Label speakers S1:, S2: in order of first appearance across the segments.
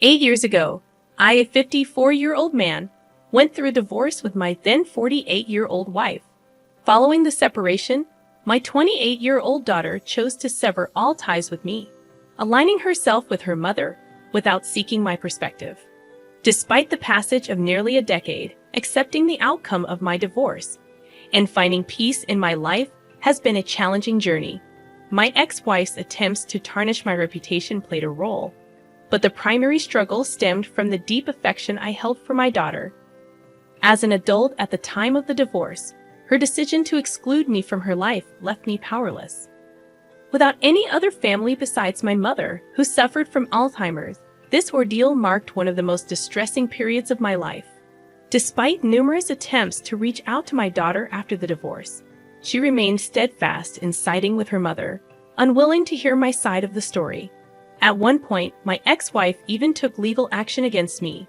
S1: 8 years ago, I, a 54-year-old man, went through a divorce with my then 48-year-old wife. Following the separation, my 28-year-old daughter chose to sever all ties with me, aligning herself with her mother without seeking my perspective. Despite the passage of nearly a decade, accepting the outcome of my divorce and finding peace in my life has been a challenging journey. My ex-wife's attempts to tarnish my reputation played a role, but the primary struggle stemmed from the deep affection I held for my daughter. As an adult at the time of the divorce, her decision to exclude me from her life left me powerless. Without any other family besides my mother, who suffered from Alzheimer's, this ordeal marked one of the most distressing periods of my life. Despite numerous attempts to reach out to my daughter after the divorce, she remained steadfast in siding with her mother, unwilling to hear my side of the story. At one point, my ex-wife even took legal action against me,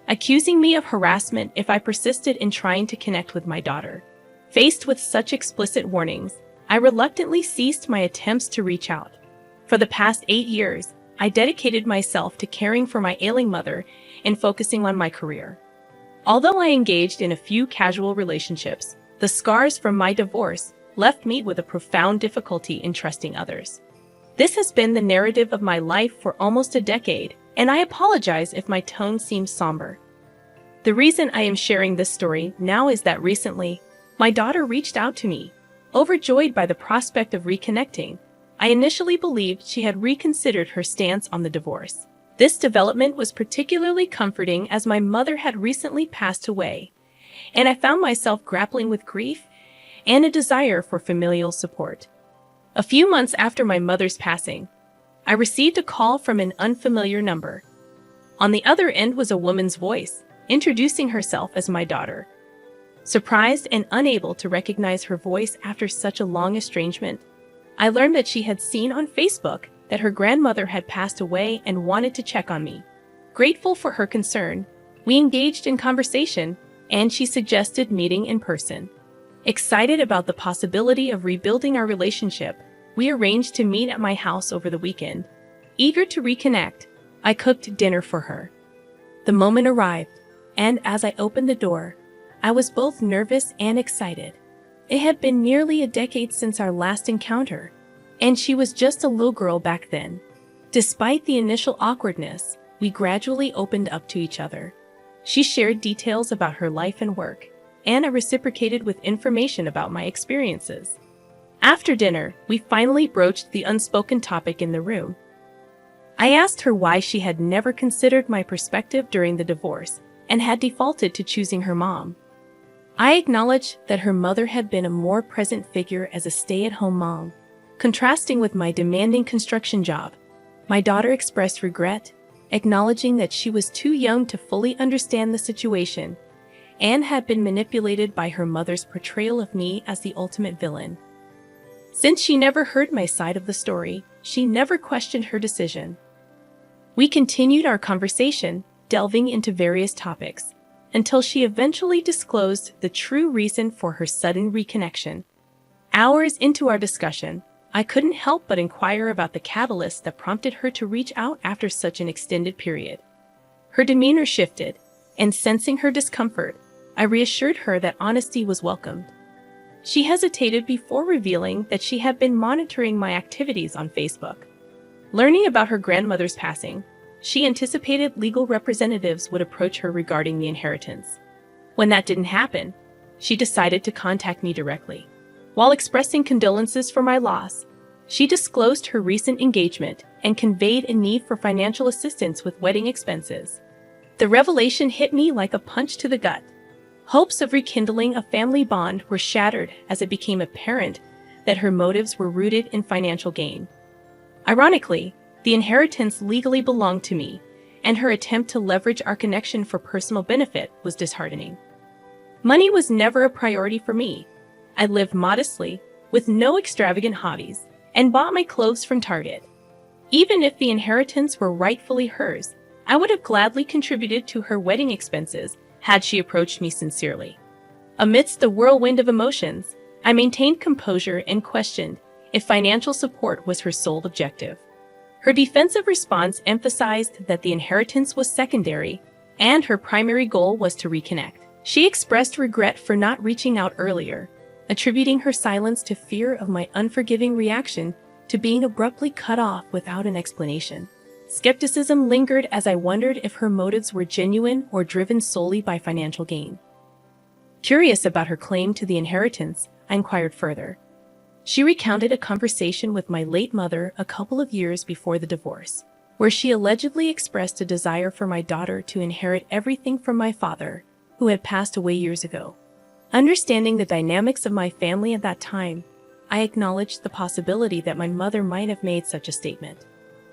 S1: accusing me of harassment if I persisted in trying to connect with my daughter. Faced with such explicit warnings, I reluctantly ceased my attempts to reach out. For the past 8 years, I dedicated myself to caring for my ailing mother and focusing on my career. Although I engaged in a few casual relationships, the scars from my divorce left me with a profound difficulty in trusting others. This has been the narrative of my life for almost a decade, and I apologize if my tone seems somber. The reason I am sharing this story now is that recently, my daughter reached out to me. Overjoyed by the prospect of reconnecting, I initially believed she had reconsidered her stance on the divorce. This development was particularly comforting as my mother had recently passed away, and I found myself grappling with grief and a desire for familial support. A few months after my mother's passing, I received a call from an unfamiliar number. On the other end was a woman's voice, introducing herself as my daughter. Surprised and unable to recognize her voice after such a long estrangement, I learned that she had seen on Facebook that her grandmother had passed away and wanted to check on me. Grateful for her concern, we engaged in conversation, and she suggested meeting in person. Excited about the possibility of rebuilding our relationship, we arranged to meet at my house over the weekend. Eager to reconnect, I cooked dinner for her. The moment arrived, and as I opened the door, I was both nervous and excited. It had been nearly a decade since our last encounter, and she was just a little girl back then. Despite the initial awkwardness, we gradually opened up to each other. She shared details about her life and work, and I reciprocated with information about my experiences. After dinner, we finally broached the unspoken topic in the room. I asked her why she had never considered my perspective during the divorce and had defaulted to choosing her mom. I acknowledged that her mother had been a more present figure as a stay-at-home mom, contrasting with my demanding construction job. My daughter expressed regret, acknowledging that she was too young to fully understand the situation and had been manipulated by her mother's portrayal of me as the ultimate villain. Since she never heard my side of the story, she never questioned her decision. We continued our conversation, delving into various topics, until she eventually disclosed the true reason for her sudden reconnection. Hours into our discussion, I couldn't help but inquire about the catalyst that prompted her to reach out after such an extended period. Her demeanor shifted, and sensing her discomfort, I reassured her that honesty was welcomed. She hesitated before revealing that she had been monitoring my activities on Facebook. Learning about her grandmother's passing, she anticipated legal representatives would approach her regarding the inheritance. When that didn't happen, she decided to contact me directly. While expressing condolences for my loss, she disclosed her recent engagement and conveyed a need for financial assistance with wedding expenses. The revelation hit me like a punch to the gut. Hopes of rekindling a family bond were shattered as it became apparent that her motives were rooted in financial gain. Ironically, the inheritance legally belonged to me, and her attempt to leverage our connection for personal benefit was disheartening. Money was never a priority for me. I lived modestly, with no extravagant hobbies, and bought my clothes from Target. Even if the inheritance were rightfully hers, I would have gladly contributed to her wedding expenses had she approached me sincerely. Amidst the whirlwind of emotions, I maintained composure and questioned if financial support was her sole objective. Her defensive response emphasized that the inheritance was secondary, and her primary goal was to reconnect. She expressed regret for not reaching out earlier, attributing her silence to fear of my unforgiving reaction to being abruptly cut off without an explanation. Skepticism lingered as I wondered if her motives were genuine or driven solely by financial gain. Curious about her claim to the inheritance, I inquired further. She recounted a conversation with my late mother a couple of years before the divorce, where she allegedly expressed a desire for my daughter to inherit everything from my father, who had passed away years ago. Understanding the dynamics of my family at that time, I acknowledged the possibility that my mother might have made such a statement.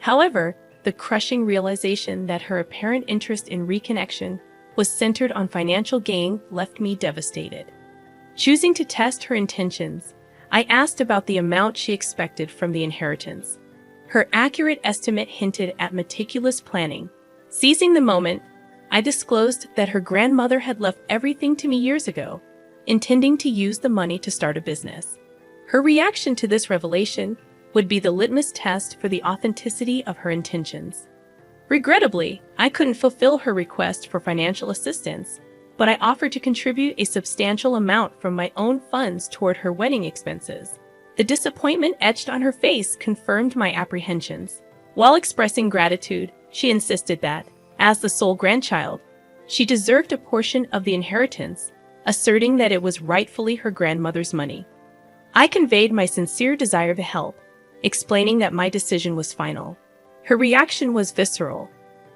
S1: However, the crushing realization that her apparent interest in reconnection was centered on financial gain left me devastated. Choosing to test her intentions, I asked about the amount she expected from the inheritance. Her accurate estimate hinted at meticulous planning. Seizing the moment, I disclosed that her grandmother had left everything to me years ago, intending to use the money to start a business. Her reaction to this revelation would be the litmus test for the authenticity of her intentions. Regrettably, I couldn't fulfill her request for financial assistance, but I offered to contribute a substantial amount from my own funds toward her wedding expenses. The disappointment etched on her face confirmed my apprehensions. While expressing gratitude, she insisted that, as the sole grandchild, she deserved a portion of the inheritance, asserting that it was rightfully her grandmother's money. I conveyed my sincere desire to help, explaining that my decision was final. Her reaction was visceral.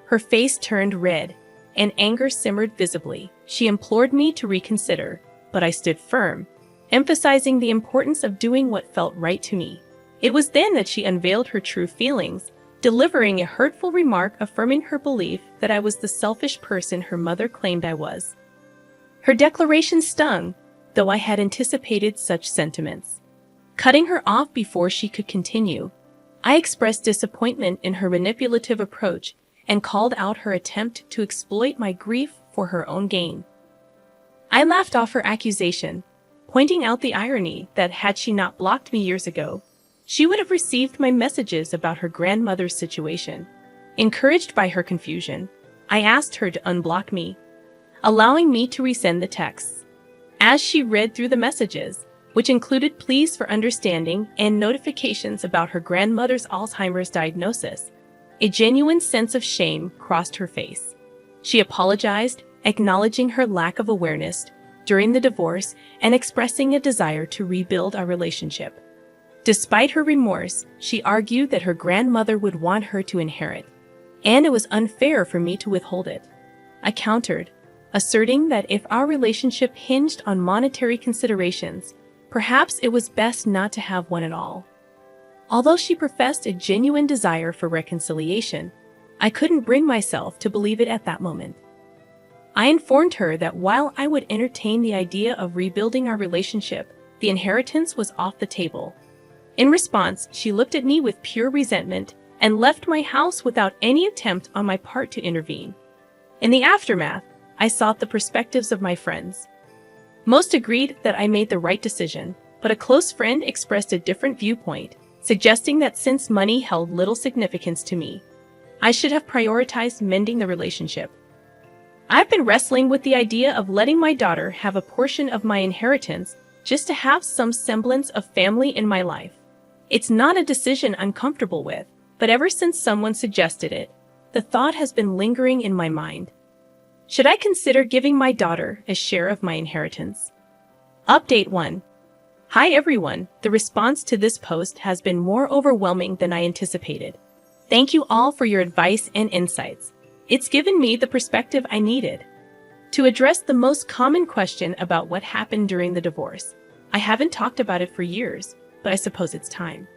S1: Her face turned red, and anger simmered visibly. She implored me to reconsider, but I stood firm, emphasizing the importance of doing what felt right to me. It was then that she unveiled her true feelings, delivering a hurtful remark affirming her belief that I was the selfish person her mother claimed I was. Her declaration stung, though I had anticipated such sentiments. Cutting her off before she could continue, I expressed disappointment in her manipulative approach and called out her attempt to exploit my grief for her own gain. I laughed off her accusation, pointing out the irony that had she not blocked me years ago, she would have received my messages about her grandmother's situation. Encouraged by her confusion, I asked her to unblock me, allowing me to resend the texts. As she read through the messages, which included pleas for understanding and notifications about her grandmother's Alzheimer's diagnosis, a genuine sense of shame crossed her face. She apologized, acknowledging her lack of awareness during the divorce and expressing a desire to rebuild our relationship. Despite her remorse, she argued that her grandmother would want her to inherit, and it was unfair for me to withhold it. I countered, asserting that if our relationship hinged on monetary considerations, perhaps it was best not to have one at all. Although she professed a genuine desire for reconciliation, I couldn't bring myself to believe it at that moment. I informed her that while I would entertain the idea of rebuilding our relationship, the inheritance was off the table. In response, she looked at me with pure resentment and left my house without any attempt on my part to intervene. In the aftermath, I sought the perspectives of my friends. Most agreed that I made the right decision, but a close friend expressed a different viewpoint, suggesting that since money held little significance to me, I should have prioritized mending the relationship. I've been wrestling with the idea of letting my daughter have a portion of my inheritance just to have some semblance of family in my life. It's not a decision I'm comfortable with, but ever since someone suggested it, the thought has been lingering in my mind. Should I consider giving my daughter a share of my inheritance? Update 1. Hi everyone, the response to this post has been more overwhelming than I anticipated. Thank you all for your advice and insights. It's given me the perspective I needed. To address the most common question about what happened during the divorce, I haven't talked about it for years, but I suppose it's time.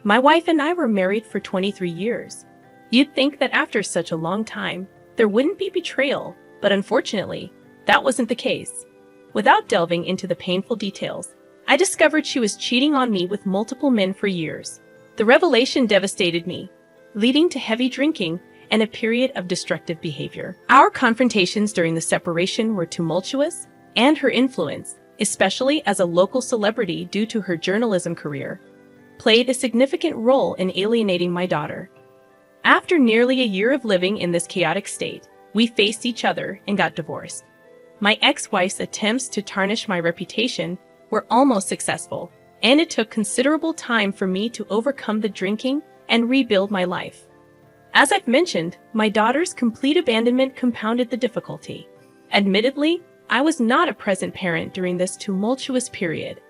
S1: My wife and I were married for 23 years. You'd think that after such a long time, there wouldn't be betrayal, but unfortunately, that wasn't the case. Without delving into the painful details, I discovered she was cheating on me with multiple men for years. The revelation devastated me, leading to heavy drinking and a period of destructive behavior. Our confrontations during the separation were tumultuous, and her influence, especially as a local celebrity due to her journalism career, played a significant role in alienating my daughter. After nearly a year of living in this chaotic state, we faced each other and got divorced. My ex-wife's attempts to tarnish my reputation were almost successful, and it took considerable time for me to overcome the drinking and rebuild my life. As I've mentioned, my daughter's complete abandonment compounded the difficulty. Admittedly, I was not a present parent during this tumultuous period.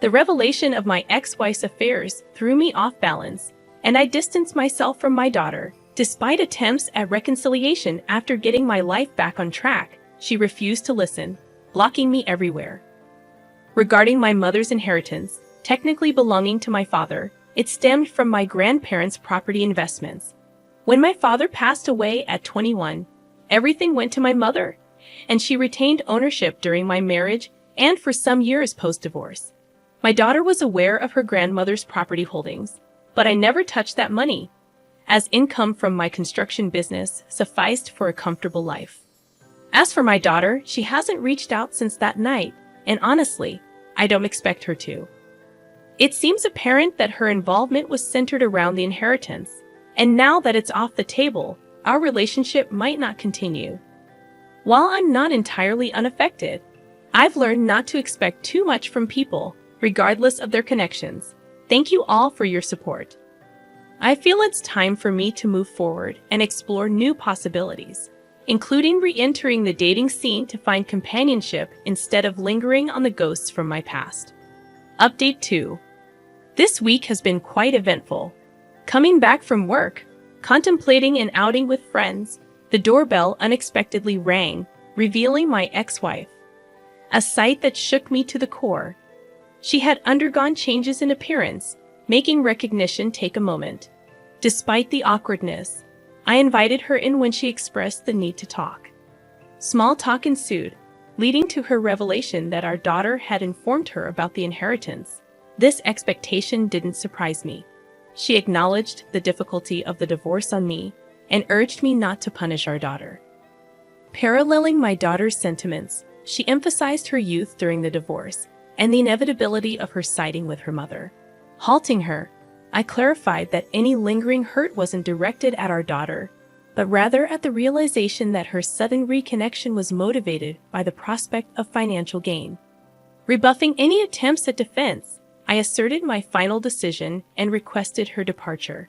S1: The revelation of my ex-wife's affairs threw me off balance, and I distanced myself from my daughter. Despite attempts at reconciliation after getting my life back on track, she refused to listen, blocking me everywhere. Regarding my mother's inheritance, technically belonging to my father, it stemmed from my grandparents' property investments. When my father passed away at 21, everything went to my mother, and she retained ownership during my marriage and for some years post-divorce. My daughter was aware of her grandmother's property holdings, but I never touched that money, as income from my construction business sufficed for a comfortable life. As for my daughter, she hasn't reached out since that night, and honestly, I don't expect her to. It seems apparent that her involvement was centered around the inheritance, and now that it's off the table, our relationship might not continue. While I'm not entirely unaffected, I've learned not to expect too much from people, regardless of their connections. Thank you all for your support. I feel it's time for me to move forward and explore new possibilities, including re-entering the dating scene to find companionship instead of lingering on the ghosts from my past. Update 2. This week has been quite eventful. Coming back from work, contemplating an outing with friends, the doorbell unexpectedly rang, revealing my ex-wife. A sight that shook me to the core. She had undergone changes in appearance, making recognition take a moment. Despite the awkwardness, I invited her in when she expressed the need to talk. Small talk ensued, leading to her revelation that our daughter had informed her about the inheritance. This expectation didn't surprise me. She acknowledged the difficulty of the divorce on me and urged me not to punish our daughter. Paralleling my daughter's sentiments, she emphasized her youth during the divorce and the inevitability of her siding with her mother. Halting her, I clarified that any lingering hurt wasn't directed at our daughter, but rather at the realization that her sudden reconnection was motivated by the prospect of financial gain. Rebuffing any attempts at defense, I asserted my final decision and requested her departure.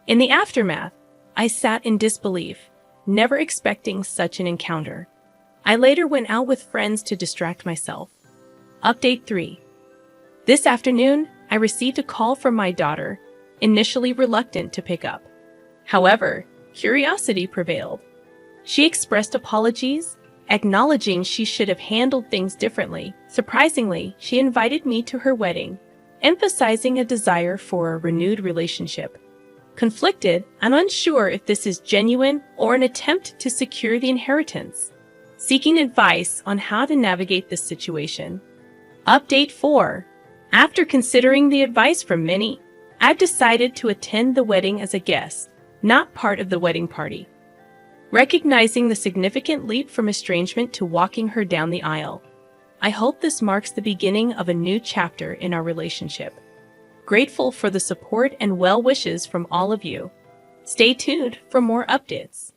S1: In the aftermath, I sat in disbelief, never expecting such an encounter. I later went out with friends to distract myself. Update 3. This afternoon, I received a call from my daughter, initially reluctant to pick up. However, curiosity prevailed. She expressed apologies, acknowledging she should have handled things differently. Surprisingly, she invited me to her wedding, emphasizing a desire for a renewed relationship. Conflicted and unsure if this is genuine or an attempt to secure the inheritance. Seeking advice on how to navigate this situation. Update 4. After considering the advice from many, I've decided to attend the wedding as a guest, not part of the wedding party. Recognizing the significant leap from estrangement to walking her down the aisle, I hope this marks the beginning of a new chapter in our relationship. Grateful for the support and well wishes from all of you. Stay tuned for more updates.